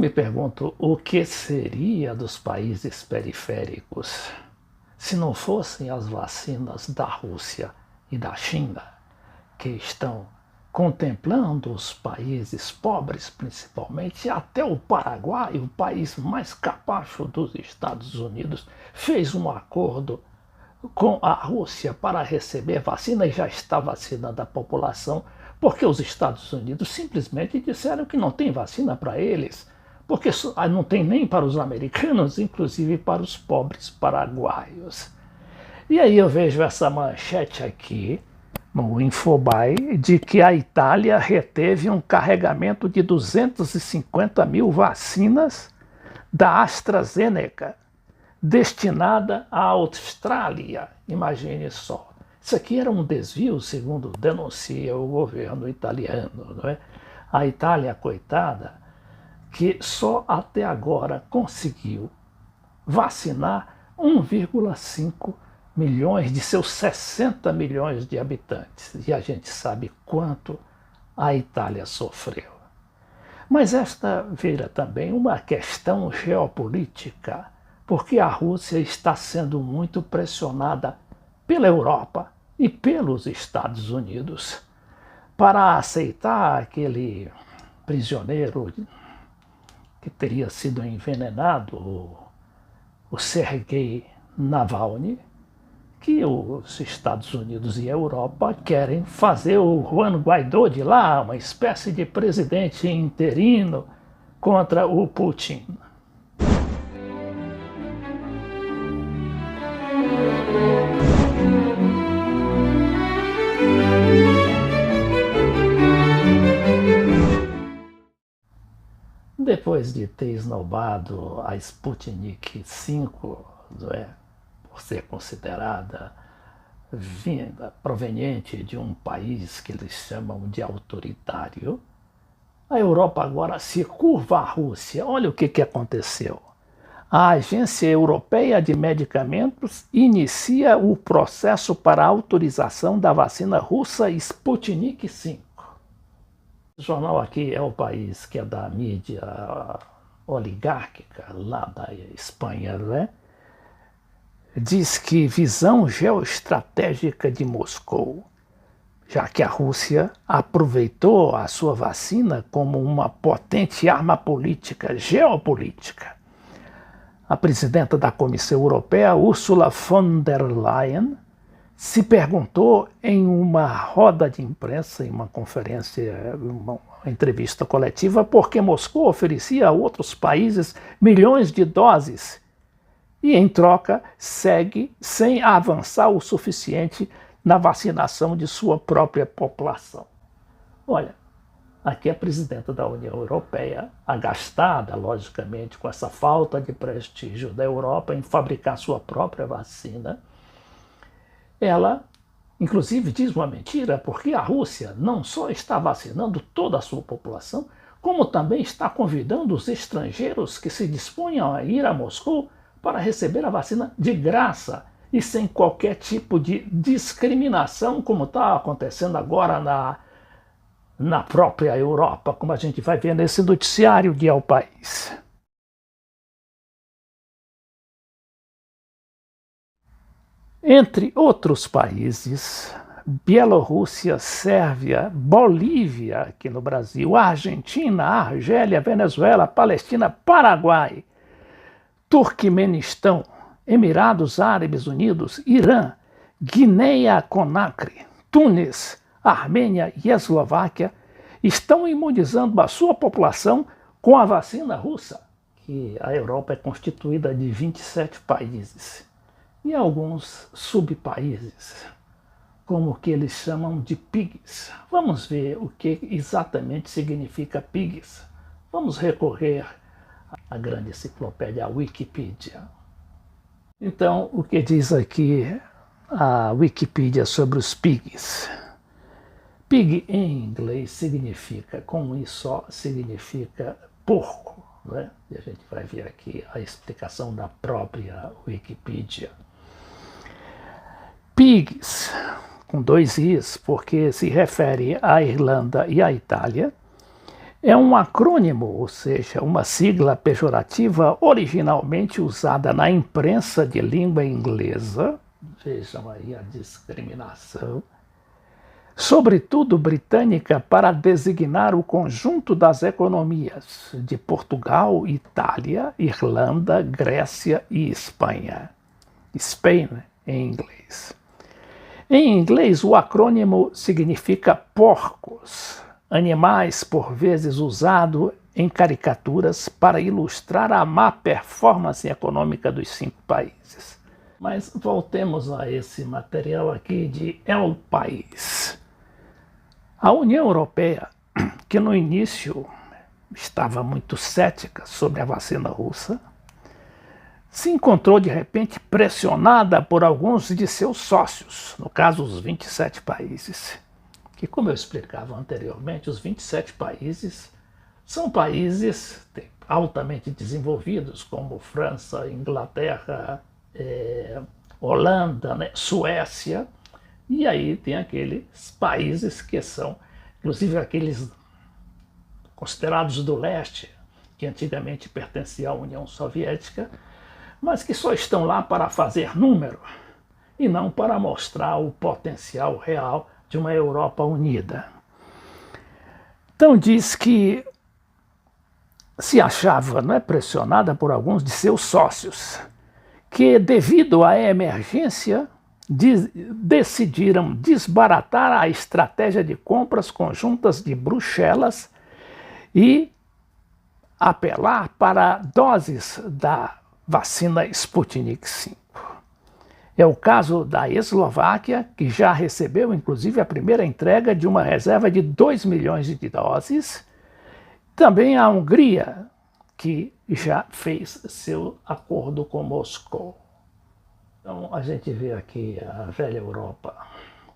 me pergunto o que seria dos países periféricos se não fossem as vacinas da Rússia e da China, que estão contemplando os países pobres, principalmente, até o Paraguai, o país mais capacho dos Estados Unidos, fez um acordo com a Rússia para receber vacina e já está vacinando a população, porque os Estados Unidos simplesmente disseram que não tem vacina para eles, porque não tem nem para os americanos, inclusive para os pobres paraguaios. E aí eu vejo essa manchete aqui no Infobae de que a Itália reteve um carregamento de 250 mil vacinas da AstraZeneca, destinada à Austrália. Imagine só. Isso aqui era um desvio, segundo denuncia o governo italiano, não é? A Itália, coitada, que só até agora conseguiu vacinar 1,5 milhões de seus 60 milhões de habitantes. E a gente sabe quanto a Itália sofreu. Mas esta vira também uma questão geopolítica, porque a Rússia está sendo muito pressionada pela Europa e pelos Estados Unidos para aceitar aquele prisioneiro que teria sido envenenado, o Sergei Navalny, que os Estados Unidos e a Europa querem fazer o Juan Guaidó de lá, uma espécie de presidente interino contra o Putin. Depois de ter esnobado a Sputnik V, por ser considerada proveniente de um país que eles chamam de autoritário, a Europa agora se curva à Rússia. Olha o que aconteceu. A Agência Europeia de Medicamentos inicia o processo para a autorização da vacina russa Sputnik V. O jornal aqui é o país que é da mídia oligárquica, lá da Espanha, né? Diz que visão geoestratégica de Moscou, já que a Rússia aproveitou a sua vacina como uma potente arma política, geopolítica. A presidenta da Comissão Europeia, Ursula von der Leyen, se perguntou em uma roda de imprensa, em uma conferência, uma entrevista coletiva, por que Moscou oferecia a outros países milhões de doses e, em troca, segue sem avançar o suficiente na vacinação de sua própria população. Olha, aqui a presidenta da União Europeia, agastada, logicamente, com essa falta de prestígio da Europa em fabricar sua própria vacina, ela, inclusive, diz uma mentira, porque a Rússia não só está vacinando toda a sua população, como também está convidando os estrangeiros que se disponham a ir a Moscou para receber a vacina de graça e sem qualquer tipo de discriminação, como está acontecendo agora na própria Europa, como a gente vai ver nesse noticiário de El País. Entre outros países, Bielorrússia, Sérvia, Bolívia, aqui no Brasil, Argentina, Argélia, Venezuela, Palestina, Paraguai, Turquemenistão, Emirados Árabes Unidos, Irã, Guiné-Conakry, Tunis, Armênia e Eslováquia estão imunizando a sua população com a vacina russa, que a Europa é constituída de 27 países. E alguns subpaíses, como o que eles chamam de PIGs. Vamos ver o que exatamente significa PIGs. Vamos recorrer à grande enciclopédia, a Wikipedia. Então, o que diz aqui a Wikipedia sobre os PIGs? PIG em inglês significa, com um i só, significa porco, né? E a gente vai ver aqui a explicação da própria Wikipedia. PIGs, com 2 i's, porque se refere à Irlanda e à Itália, é um acrônimo, ou seja, uma sigla pejorativa originalmente usada na imprensa de língua inglesa, vejam aí a discriminação, sobretudo britânica, para designar o conjunto das economias de Portugal, Itália, Irlanda, Grécia e Espanha. Spain, em inglês. Em inglês, o acrônimo significa porcos, animais por vezes usado em caricaturas para ilustrar a má performance econômica dos 5 países. Mas voltemos a esse material aqui de El País. A União Europeia, que no início estava muito cética sobre a vacina russa, se encontrou de repente pressionada por alguns de seus sócios, no caso os 27 países, que, como eu explicava anteriormente, os 27 países são países altamente desenvolvidos, como França, Inglaterra, Holanda, né, Suécia, e aí tem aqueles países que são, inclusive aqueles considerados do leste, que antigamente pertenciam à União Soviética, mas que só estão lá para fazer número e não para mostrar o potencial real de uma Europa unida. Então diz que se achava, não é, pressionada por alguns de seus sócios, que devido à emergência decidiram desbaratar a estratégia de compras conjuntas de Bruxelas e apelar para doses da vacina Sputnik V. É o caso da Eslováquia, que já recebeu inclusive a primeira entrega de uma reserva de 2 milhões de doses. Também a Hungria, que já fez seu acordo com Moscou. Então a gente vê aqui a velha Europa,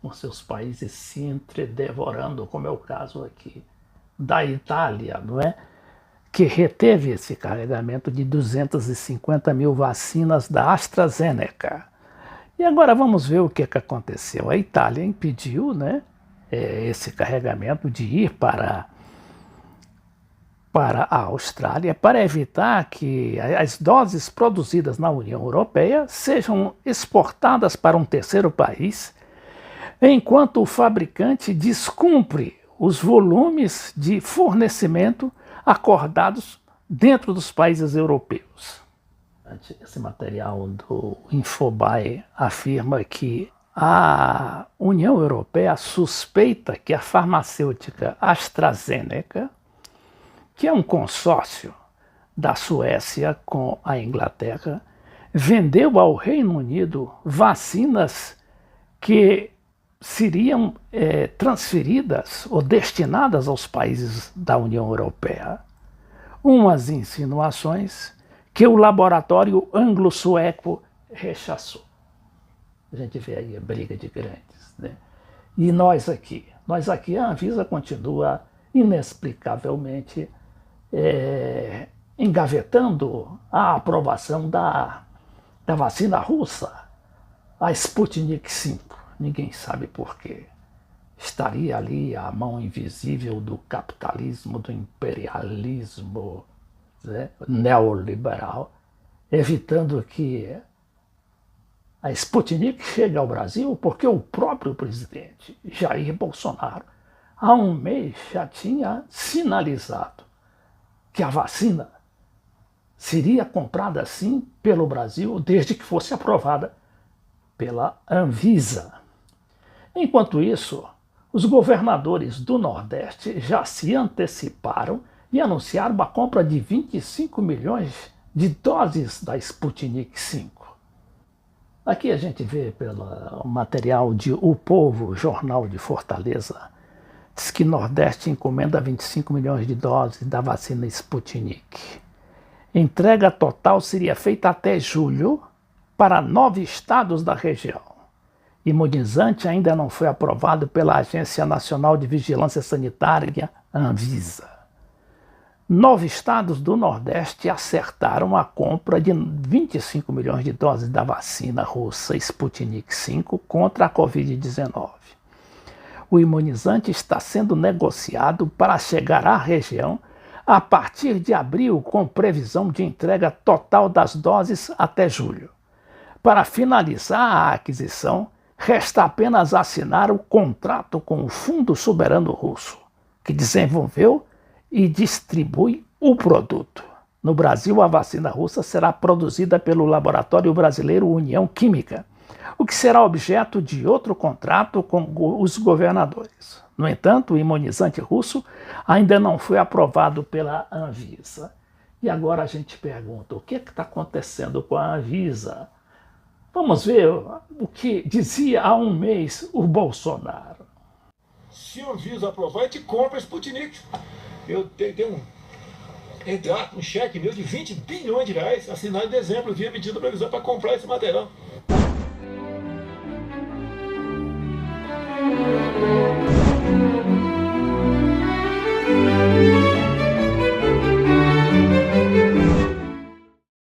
com seus países se entredevorando, como é o caso aqui da Itália, não é? Que reteve esse carregamento de 250 mil vacinas da AstraZeneca. E agora vamos ver o que aconteceu. A Itália impediu, né, esse carregamento de ir para a Austrália para evitar que as doses produzidas na União Europeia sejam exportadas para um terceiro país, enquanto o fabricante descumpre os volumes de fornecimento acordados dentro dos países europeus. Esse material do Infobae afirma que a União Europeia suspeita que a farmacêutica AstraZeneca, que é um consórcio da Suécia com a Inglaterra, vendeu ao Reino Unido vacinas que seriam transferidas ou destinadas aos países da União Europeia. Umas insinuações que o laboratório anglo-sueco rechaçou. A gente vê aí a briga de grandes, né? E nós aqui, a Anvisa continua inexplicavelmente engavetando a aprovação da vacina russa, a Sputnik V. Ninguém sabe por quê. Estaria ali a mão invisível do capitalismo, do imperialismo, né, neoliberal, evitando que a Sputnik chegue ao Brasil, porque o próprio presidente Jair Bolsonaro, há um mês, já tinha sinalizado que a vacina seria comprada sim pelo Brasil, desde que fosse aprovada pela Anvisa. Enquanto isso, os governadores do Nordeste já se anteciparam e anunciaram uma compra de 25 milhões de doses da Sputnik V. Aqui a gente vê pelo material de O Povo, jornal de Fortaleza, diz que Nordeste encomenda 25 milhões de doses da vacina Sputnik. Entrega total seria feita até julho para 9 estados da região. Imunizante ainda não foi aprovado pela Agência Nacional de Vigilância Sanitária, Anvisa. 9 estados do Nordeste acertaram a compra de 25 milhões de doses da vacina russa Sputnik V contra a Covid-19. O imunizante está sendo negociado para chegar à região a partir de abril, com previsão de entrega total das doses até julho. Para finalizar a aquisição, resta apenas assinar o contrato com o Fundo Soberano Russo, que desenvolveu e distribui o produto. No Brasil, a vacina russa será produzida pelo laboratório brasileiro União Química, o que será objeto de outro contrato com os governadores. No entanto, o imunizante russo ainda não foi aprovado pela Anvisa. E agora a gente pergunta, o que está acontecendo com a Anvisa? Vamos ver o que dizia há um mês o Bolsonaro. Se a Anvisa aprovar, a gente compra a Sputnik. Eu tenho um cheque meu de 20 bilhões de reais assinado em dezembro, via medida provisória para comprar esse material.